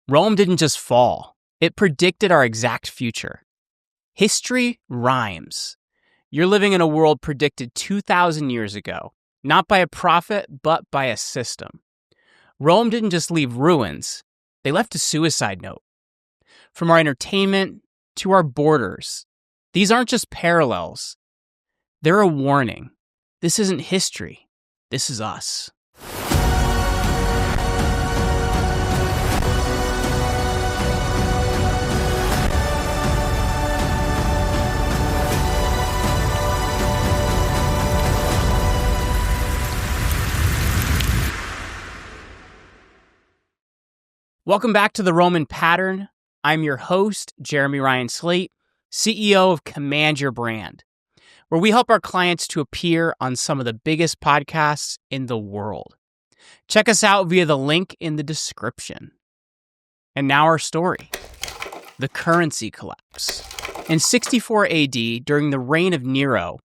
Rome didn't just fall, it predicted our exact future. History rhymes. You're living in a world predicted 2,000 years ago, not by a prophet, but by a system. Rome didn't just leave ruins, they left a suicide note. From our entertainment to our borders, these aren't just parallels. They're a warning. This isn't history. This is us. Welcome back to The Roman Pattern. I'm your host, Jeremy Ryan Slate, CEO of Command Your Brand, where we help our clients to appear on some of the biggest podcasts in the world. Check us out via the link in the description. And now our story, the currency collapse. In 64 AD, during the reign of Nero,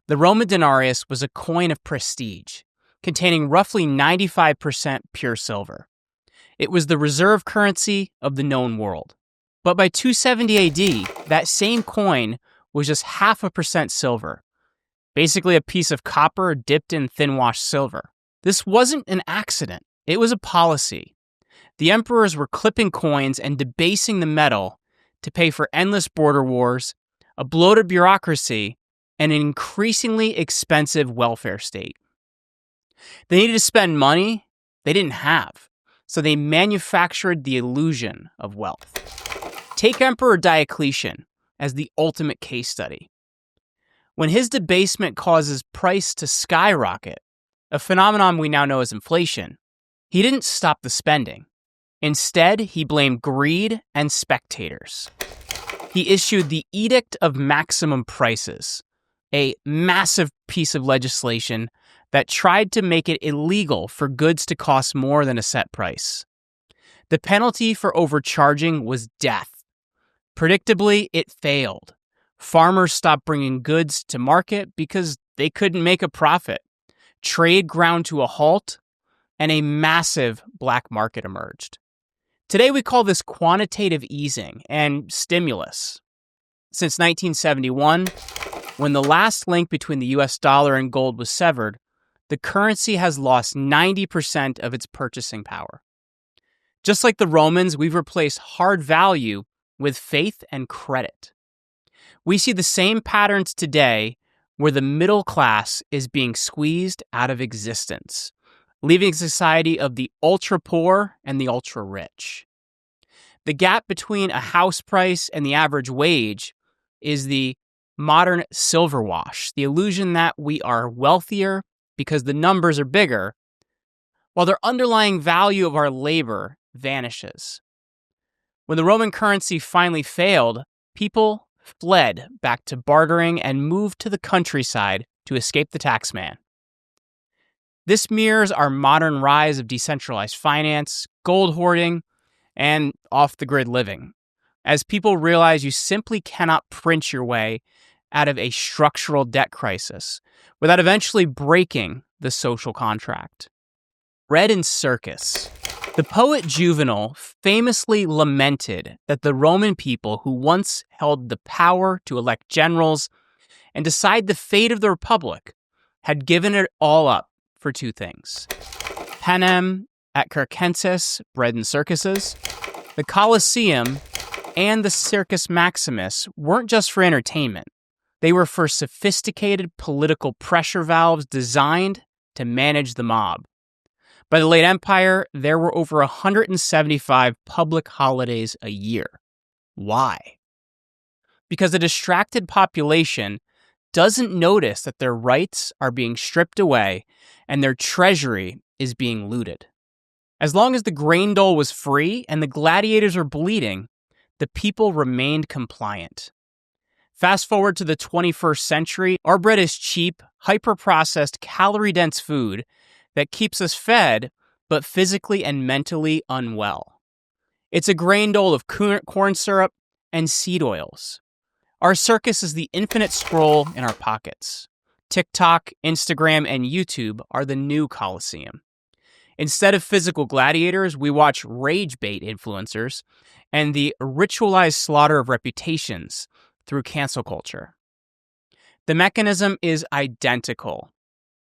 the Roman denarius was a coin of prestige, containing roughly 95% pure silver. It was the reserve currency of the known world. But by 270 AD, that same coin was just 0.5% silver, basically a piece of copper dipped in thin-washed silver. This wasn't an accident. It was a policy. The emperors were clipping coins and debasing the metal to pay for endless border wars, a bloated bureaucracy, and an increasingly expensive welfare state. They needed to spend money they didn't have, so they manufactured the illusion of wealth. Take Emperor Diocletian as the ultimate case study. When his debasement causes price to skyrocket, a phenomenon we now know as inflation, he didn't stop the spending. Instead, he blamed greed and spectators. He issued the Edict of Maximum Prices, a massive piece of legislation that tried to make it illegal for goods to cost more than a set price. The penalty for overcharging was death. Predictably, it failed. Farmers stopped bringing goods to market because they couldn't make a profit. Trade ground to a halt, and a massive black market emerged. Today, we call this quantitative easing and stimulus. Since 1971, when the last link between the US dollar and gold was severed, the currency has lost 90% of its purchasing power. Just like the Romans, we've replaced hard value with faith and credit. We see the same patterns today where the middle class is being squeezed out of existence, leaving a society of the ultra-poor and the ultra-rich. The gap between a house price and the average wage is the modern silver wash, the illusion that we are wealthier because the numbers are bigger, while the underlying value of our labor vanishes. When the Roman currency finally failed, people fled back to bartering and moved to the countryside to escape the taxman. This mirrors our modern rise of decentralized finance, gold hoarding, and off-the-grid living, as people realize you simply cannot print your way out of a structural debt crisis without eventually breaking the social contract. Bread and circus. The poet Juvenal famously lamented that the Roman people who once held the power to elect generals and decide the fate of the republic had given it all up for two things: panem et circenses, bread and circuses. The Colosseum and the Circus Maximus weren't just for entertainment. They were for sophisticated political pressure valves designed to manage the mob. By the late Empire, there were over 175 public holidays a year. Why? Because a distracted population doesn't notice that their rights are being stripped away and their treasury is being looted. As long as the grain dole was free and the gladiators were bleeding, the people remained compliant. Fast forward to the 21st century, our bread is cheap, hyper-processed, calorie-dense food that keeps us fed, but physically and mentally unwell. It's a grain dole of corn syrup and seed oils. Our circus is the infinite scroll in our pockets. TikTok, Instagram, and YouTube are the new Colosseum. Instead of physical gladiators, we watch rage bait influencers and the ritualized slaughter of reputations through cancel culture. The mechanism is identical.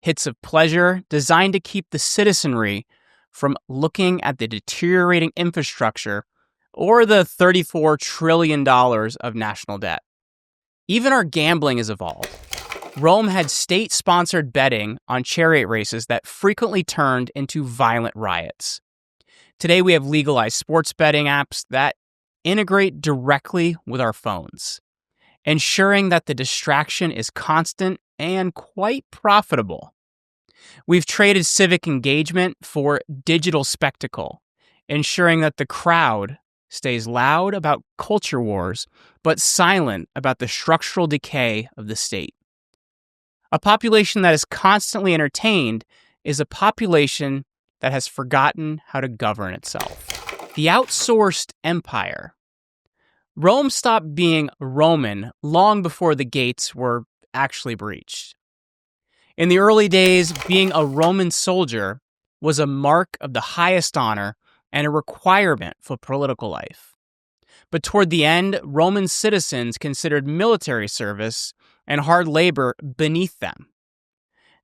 Hits of pleasure designed to keep the citizenry from looking at the deteriorating infrastructure or the $34 trillion of national debt. Even our gambling has evolved. Rome had state-sponsored betting on chariot races that frequently turned into violent riots. Today, we have legalized sports betting apps that integrate directly with our phones, ensuring that the distraction is constant and quite profitable. We've traded civic engagement for digital spectacle, ensuring that the crowd stays loud about culture wars, but silent about the structural decay of the state. A population that is constantly entertained is a population that has forgotten how to govern itself. The outsourced empire. Rome stopped being Roman long before the gates were actually breached. In the early days, being a Roman soldier was a mark of the highest honor and a requirement for political life. But toward the end, Roman citizens considered military service and hard labor beneath them.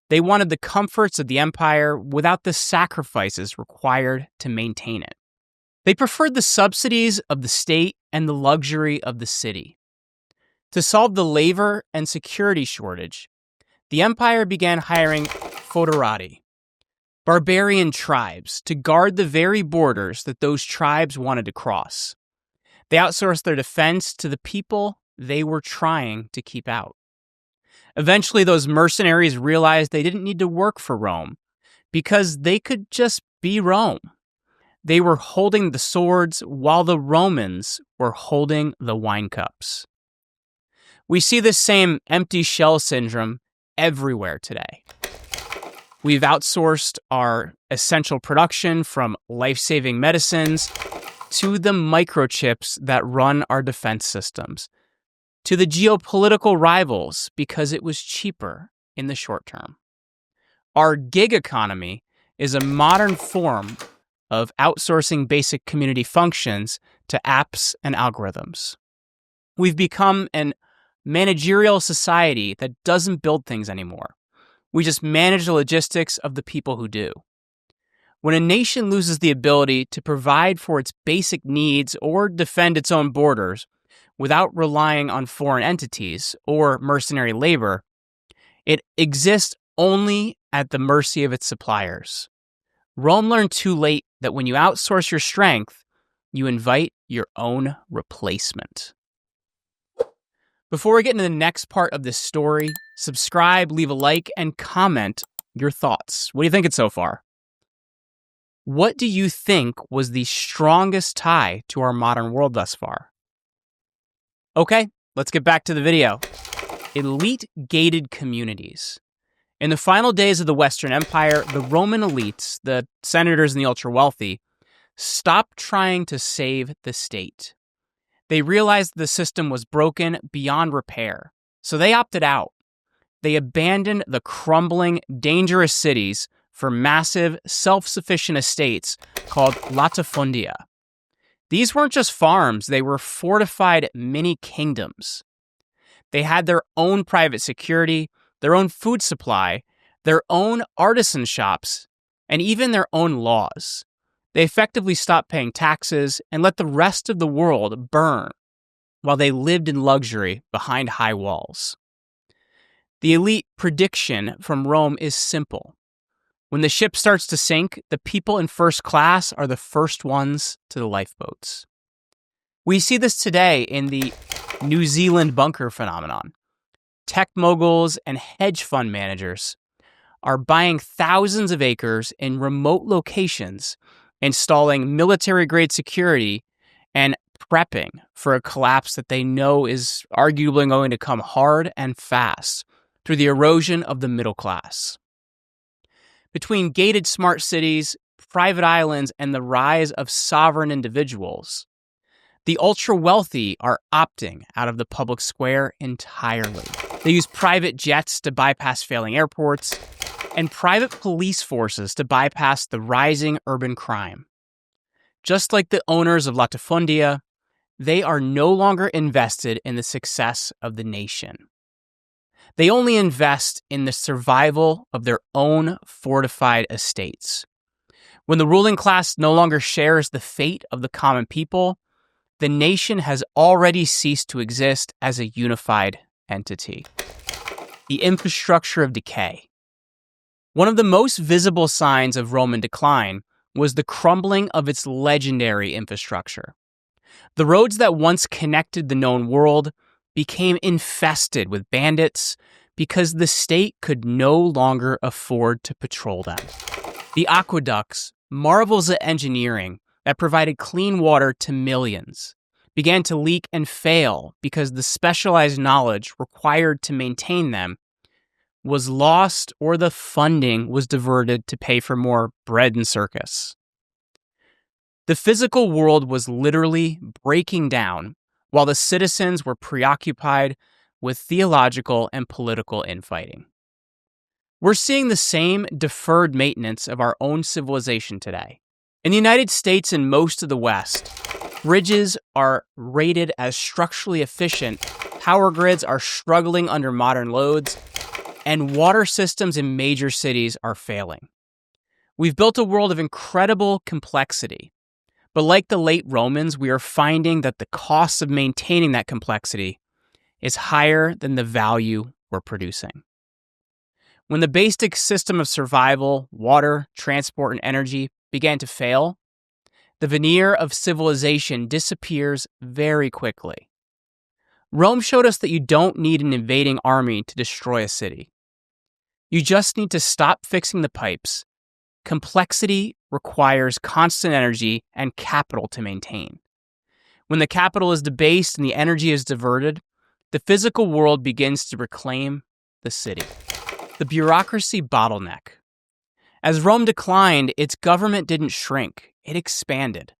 They wanted the comforts of the empire without the sacrifices required to maintain it. They preferred the subsidies of the state and the luxury of the city. To solve the labor and security shortage, the empire began hiring foederati, barbarian tribes, to guard the very borders that those tribes wanted to cross. They outsourced their defense to the people they were trying to keep out. Eventually, those mercenaries realized they didn't need to work for Rome because they could just be Rome. They were holding the swords while the Romans were holding the wine cups. We see this same empty shell syndrome everywhere today. We've outsourced our essential production from life-saving medicines to the microchips that run our defense systems, to the geopolitical rivals because it was cheaper in the short term. Our gig economy is a modern form of outsourcing basic community functions to apps and algorithms. We've become an managerial society that doesn't build things anymore. We just manage the logistics of the people who do. When a nation loses the ability to provide for its basic needs or defend its own borders without relying on foreign entities or mercenary labor, it exists only at the mercy of its suppliers. Rome learned too late that when you outsource your strength, you invite your own replacement. Before we get into the next part of this story, subscribe, leave a like, and comment your thoughts. What do you think so far? What do you think was the strongest tie to our modern world thus far? Okay, let's get back to the video. Elite gated communities. In the final days of the Western Empire, the Roman elites, the senators and the ultra-wealthy, stopped trying to save the state. They realized the system was broken beyond repair, so they opted out. They abandoned the crumbling, dangerous cities for massive, self-sufficient estates called latifundia. These weren't just farms, they were fortified mini-kingdoms. They had their own private security, their own food supply, their own artisan shops, and even their own laws. They effectively stopped paying taxes and let the rest of the world burn while they lived in luxury behind high walls. The elite prediction from Rome is simple. When the ship starts to sink, the people in first class are the first ones to the lifeboats. We see this today in the New Zealand bunker phenomenon. Tech moguls and hedge fund managers are buying thousands of acres in remote locations, installing military-grade security, and prepping for a collapse that they know is arguably going to come hard and fast through the erosion of the middle class. Between gated smart cities, private islands, and the rise of sovereign individuals, the ultra-wealthy are opting out of the public square entirely. They use private jets to bypass failing airports, and private police forces to bypass the rising urban crime. Just like the owners of latifundia, they are no longer invested in the success of the nation. They only invest in the survival of their own fortified estates. When the ruling class no longer shares the fate of the common people, the nation has already ceased to exist as a unified entity. The infrastructure of decay. One of the most visible signs of Roman decline was the crumbling of its legendary infrastructure. The roads that once connected the known world became infested with bandits because the state could no longer afford to patrol them. The aqueducts, marvels of engineering that provided clean water to millions, began to leak and fail because the specialized knowledge required to maintain them was lost, or the funding was diverted to pay for more bread and circus. The physical world was literally breaking down while the citizens were preoccupied with theological and political infighting. We're seeing the same deferred maintenance of our own civilization today. In the United States and most of the West, bridges are rated as structurally efficient, power grids are struggling under modern loads, and water systems in major cities are failing. We've built a world of incredible complexity, but like the late Romans, we are finding that the cost of maintaining that complexity is higher than the value we're producing. When the basic system of survival, water, transport, and energy began to fail, the veneer of civilization disappears very quickly. Rome showed us that you don't need an invading army to destroy a city. You just need to stop fixing the pipes. Complexity requires constant energy and capital to maintain. When the capital is debased and the energy is diverted, the physical world begins to reclaim the city. The bureaucracy bottleneck. As Rome declined, its government didn't shrink, it expanded.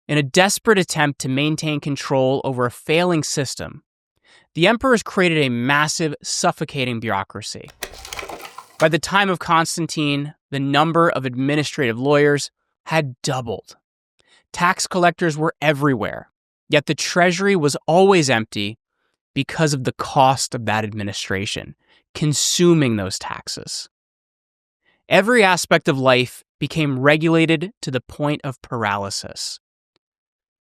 In a desperate attempt to maintain control over a failing system, the emperors created a massive, suffocating bureaucracy. By the time of Constantine, the number of administrative lawyers had doubled. Tax collectors were everywhere, yet the treasury was always empty because of the cost of that administration, consuming those taxes. Every aspect of life became regulated to the point of paralysis.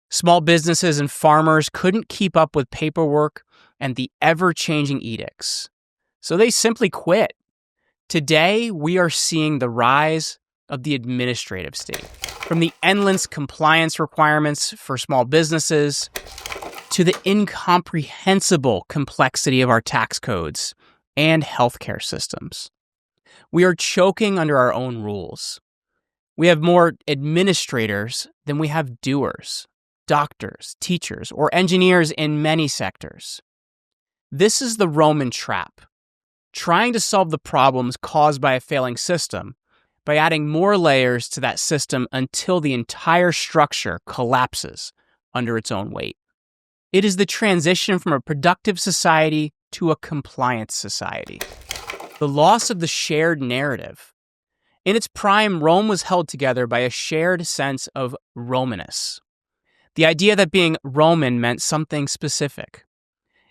Small businesses and farmers couldn't keep up with paperwork and the ever-changing edicts, so they simply quit. Today, we are seeing the rise of the administrative state, from the endless compliance requirements for small businesses to the incomprehensible complexity of our tax codes and healthcare systems. We are choking under our own rules. We have more administrators than we have doers, doctors, teachers, or engineers in many sectors. This is the Roman trap, trying to solve the problems caused by a failing system by adding more layers to that system until the entire structure collapses under its own weight. It is the transition from a productive society to a compliance society. The loss of the shared narrative. In its prime, Rome was held together by a shared sense of Romanus. The idea that being Roman meant something specific.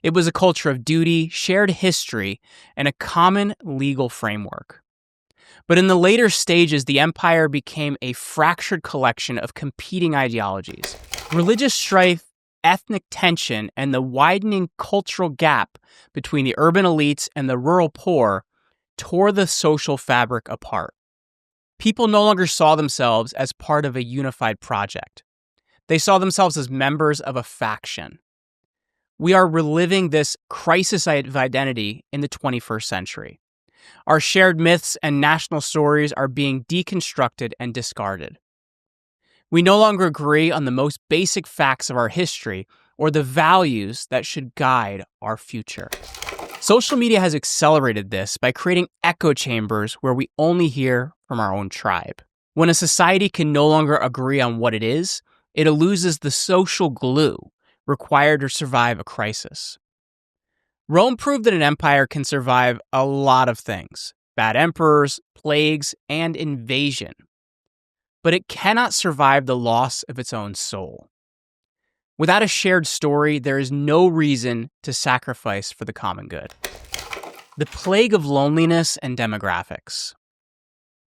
It was a culture of duty, shared history, and a common legal framework. But in the later stages, the empire became a fractured collection of competing ideologies. Religious strife, ethnic tension, and the widening cultural gap between the urban elites and the rural poor tore the social fabric apart. People no longer saw themselves as part of a unified project. They saw themselves as members of a faction. We are reliving this crisis of identity in the 21st century. Our shared myths and national stories are being deconstructed and discarded. We no longer agree on the most basic facts of our history or the values that should guide our future. Social media has accelerated this by creating echo chambers where we only hear from our own tribe. When a society can no longer agree on what it is, it loses the social glue required to survive a crisis. Rome proved that an empire can survive a lot of things, bad emperors, plagues, and invasion. But it cannot survive the loss of its own soul. Without a shared story, there is no reason to sacrifice for the common good. The plague of loneliness and demographics.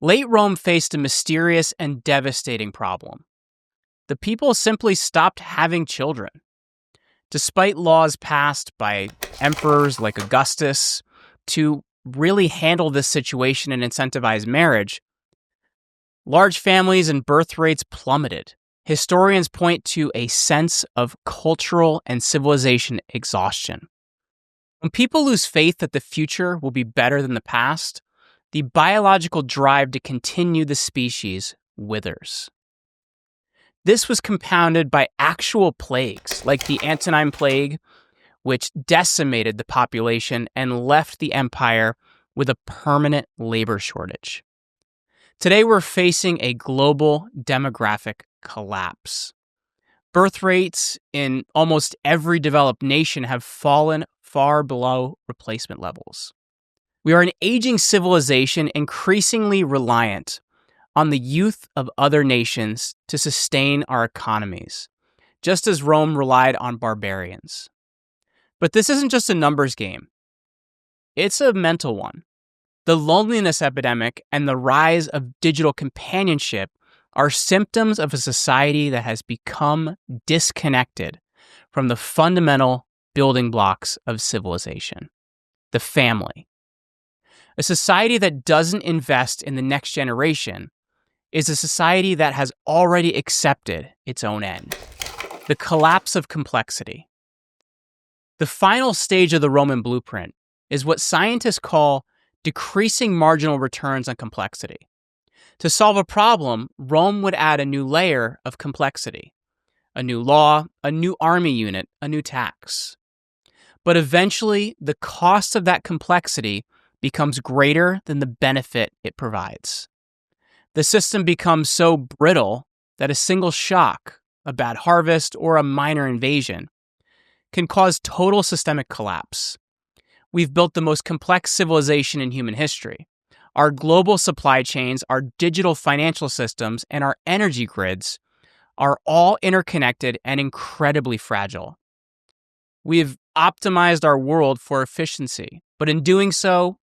Late Rome faced a mysterious and devastating problem. The people simply stopped having children. Despite laws passed by emperors like Augustus to really handle this situation and incentivize marriage, large families and birth rates plummeted. Historians point to a sense of cultural and civilization exhaustion. When people lose faith that the future will be better than the past, the biological drive to continue the species withers. This was compounded by actual plagues, like the Antonine Plague, which decimated the population and left the empire with a permanent labor shortage. Today, we're facing a global demographic collapse. Birth rates in almost every developed nation have fallen far below replacement levels. We are an aging civilization increasingly reliant on the youth of other nations to sustain our economies, just as Rome relied on barbarians. But this isn't just a numbers game. It's a mental one. The loneliness epidemic and the rise of digital companionship are symptoms of a society that has become disconnected from the fundamental building blocks of civilization, the family. A society that doesn't invest in the next generation is a society that has already accepted its own end. The collapse of complexity. The final stage of the Roman blueprint is what scientists call decreasing marginal returns on complexity. To solve a problem, Rome would add a new layer of complexity, a new law, a new army unit, a new tax. But eventually, the cost of that complexity becomes greater than the benefit it provides. The system becomes so brittle that a single shock, a bad harvest, or a minor invasion can cause total systemic collapse. We've built the most complex civilization in human history. Our global supply chains, our digital financial systems, and our energy grids are all interconnected and incredibly fragile. We've optimized our world for efficiency, but in doing so,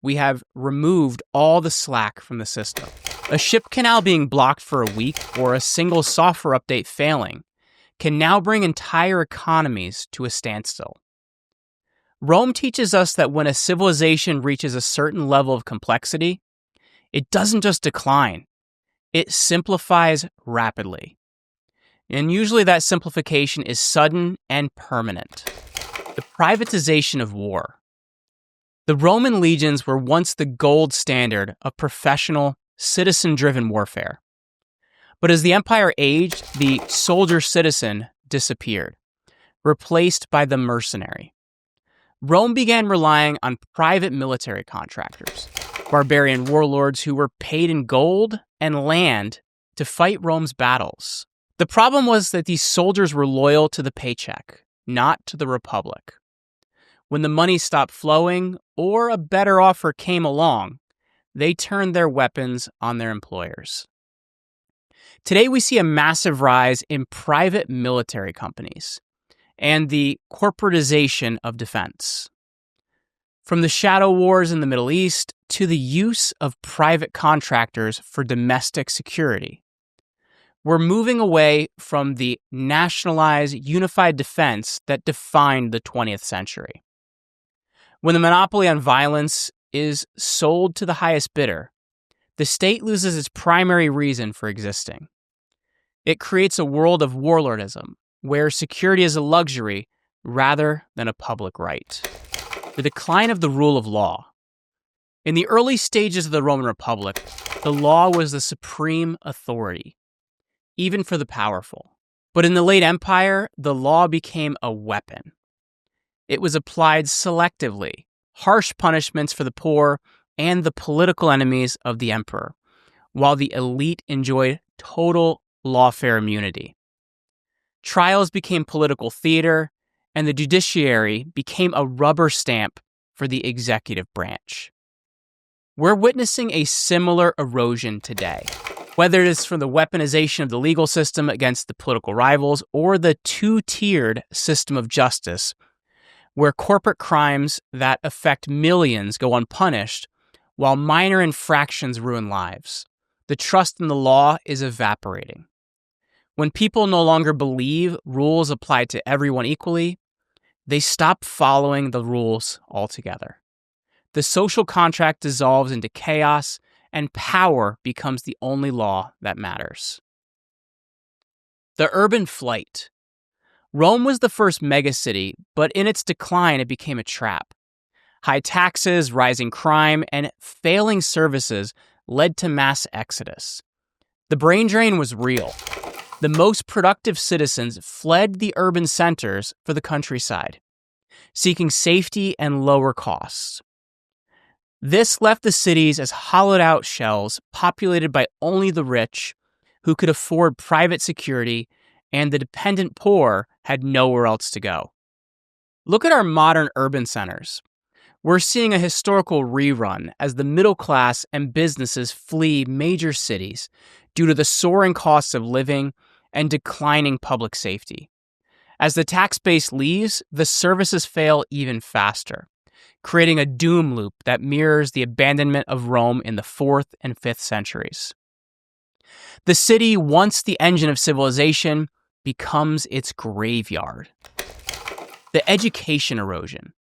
we have removed all the slack from the system. A ship canal being blocked for a week or a single software update failing can now bring entire economies to a standstill. Rome teaches us that when a civilization reaches a certain level of complexity, it doesn't just decline, it simplifies rapidly. And usually that simplification is sudden and permanent. The privatization of war. The Roman legions were once the gold standard of professional, citizen-driven warfare. But as the empire aged, the soldier-citizen disappeared, replaced by the mercenary. Rome began relying on private military contractors, barbarian warlords who were paid in gold and land to fight Rome's battles. The problem was that these soldiers were loyal to the paycheck, not to the republic. When the money stopped flowing or a better offer came along, they turned their weapons on their employers. Today, we see a massive rise in private military companies and the corporatization of defense. From the shadow wars in the Middle East to the use of private contractors for domestic security, we're moving away from the nationalized, unified defense that defined the 20th century. When the monopoly on violence is sold to the highest bidder, the state loses its primary reason for existing. It creates a world of warlordism, where security is a luxury rather than a public right. The decline of the rule of law. In the early stages of the Roman Republic, the law was the supreme authority, even for the powerful. But in the late Empire, the law became a weapon. It was applied selectively, harsh punishments for the poor and the political enemies of the emperor, while the elite enjoyed total lawfare immunity. Trials became political theater, and the judiciary became a rubber stamp for the executive branch. We're witnessing a similar erosion today. Whether it is from the weaponization of the legal system against the political rivals or the two-tiered system of justice, where corporate crimes that affect millions go unpunished while minor infractions ruin lives, the trust in the law is evaporating. When people no longer believe rules apply to everyone equally, they stop following the rules altogether. The social contract dissolves into chaos, and power becomes the only law that matters. The urban flight. Rome was the first megacity, but in its decline, it became a trap. High taxes, rising crime, and failing services led to mass exodus. The brain drain was real. The most productive citizens fled the urban centers for the countryside, seeking safety and lower costs. This left the cities as hollowed-out shells populated by only the rich who could afford private security, and the dependent poor had nowhere else to go. Look at our modern urban centers. We're seeing a historical rerun as the middle class and businesses flee major cities due to the soaring costs of living and declining public safety. As the tax base leaves, the services fail even faster, creating a doom loop that mirrors the abandonment of Rome in the 4th and 5th centuries. The city, once the engine of civilization, becomes its graveyard. The education erosion.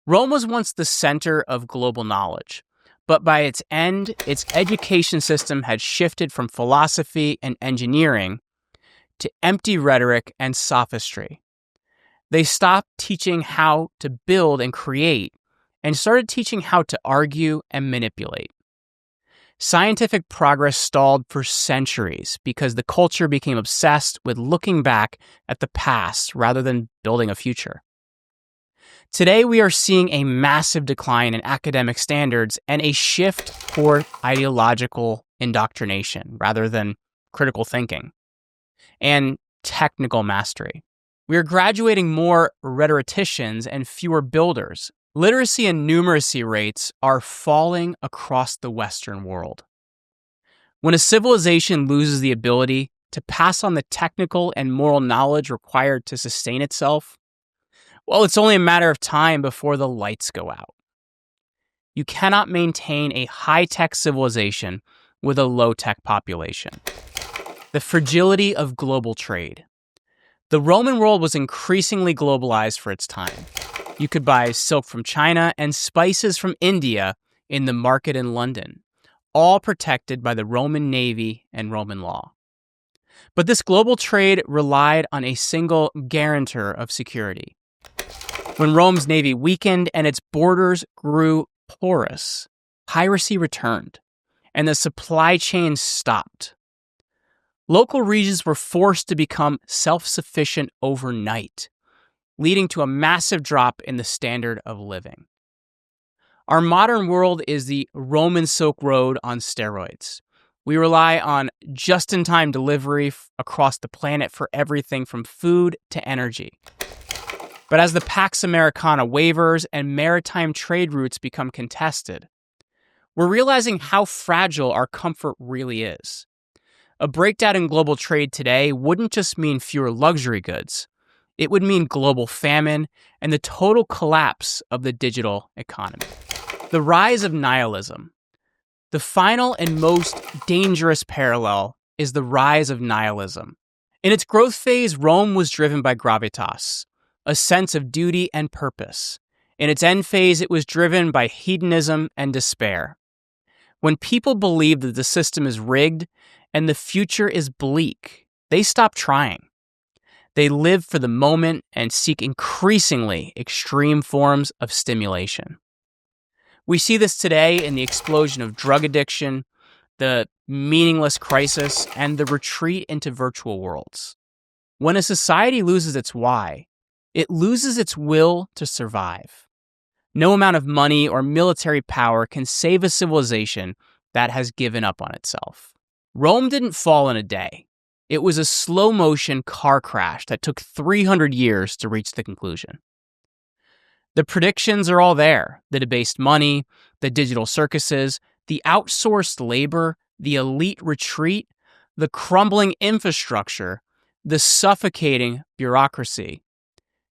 Rome was once the center of global knowledge, but by its end, its education system had shifted from philosophy and engineering to empty rhetoric and sophistry. They stopped teaching how to build and create and started teaching how to argue and manipulate. Scientific progress stalled for centuries because the culture became obsessed with looking back at the past rather than building a future. Today, we are seeing a massive decline in academic standards and a shift toward ideological indoctrination rather than critical thinking and technical mastery. We are graduating more rhetoricians and fewer builders. Literacy and numeracy rates are falling across the Western world. When a civilization loses the ability to pass on the technical and moral knowledge required to sustain itself, well, it's only a matter of time before the lights go out. You cannot maintain a high-tech civilization with a low-tech population. The fragility of global trade. The Roman world was increasingly globalized for its time. You could buy silk from China and spices from India in the market in London, all protected by the Roman Navy and Roman law. But this global trade relied on a single guarantor of security. When Rome's navy weakened and its borders grew porous, piracy returned, and the supply chain stopped. Local regions were forced to become self-sufficient overnight, leading to a massive drop in the standard of living. Our modern world is the Roman Silk Road on steroids. We rely on just-in-time delivery across the planet for everything from food to energy. But as the Pax Americana wavers and maritime trade routes become contested, we're realizing how fragile our comfort really is. A breakdown in global trade today wouldn't just mean fewer luxury goods. It would mean global famine and the total collapse of the digital economy. The rise of nihilism. The final and most dangerous parallel is the rise of nihilism. In its growth phase, Rome was driven by gravitas, a sense of duty and purpose. In its end phase, it was driven by hedonism and despair. When people believe that the system is rigged and the future is bleak, they stop trying. They live for the moment and seek increasingly extreme forms of stimulation. We see this today in the explosion of drug addiction, the meaningless crisis, and the retreat into virtual worlds. When a society loses its why, it loses its will to survive. No amount of money or military power can save a civilization that has given up on itself. Rome didn't fall in a day. It was a slow-motion car crash that took 300 years to reach the conclusion. The predictions are all there: the debased money, the digital circuses, The outsourced labor, the elite retreat, the crumbling infrastructure, the suffocating bureaucracy,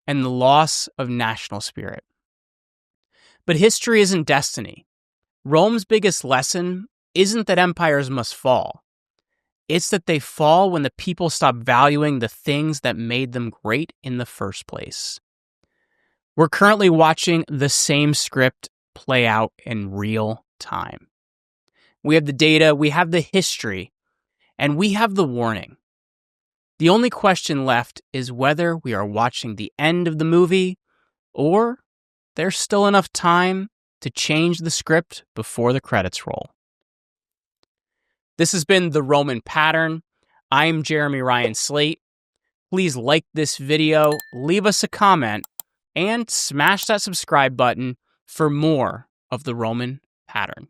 and the loss of national spirit. But history isn't destiny. Rome's biggest lesson isn't that empires must fall. It's that they fall when the people stop valuing the things that made them great in the first place. We're currently watching the same script play out in real time. We have the data, we have the history, and we have the warning. The only question left is whether we are watching the end of the movie or there's still enough time to change the script before the credits roll. This has been The Roman Pattern. I'm Jeremy Ryan Slate. Please like this video, leave us a comment, and smash that subscribe button for more of The Roman Pattern.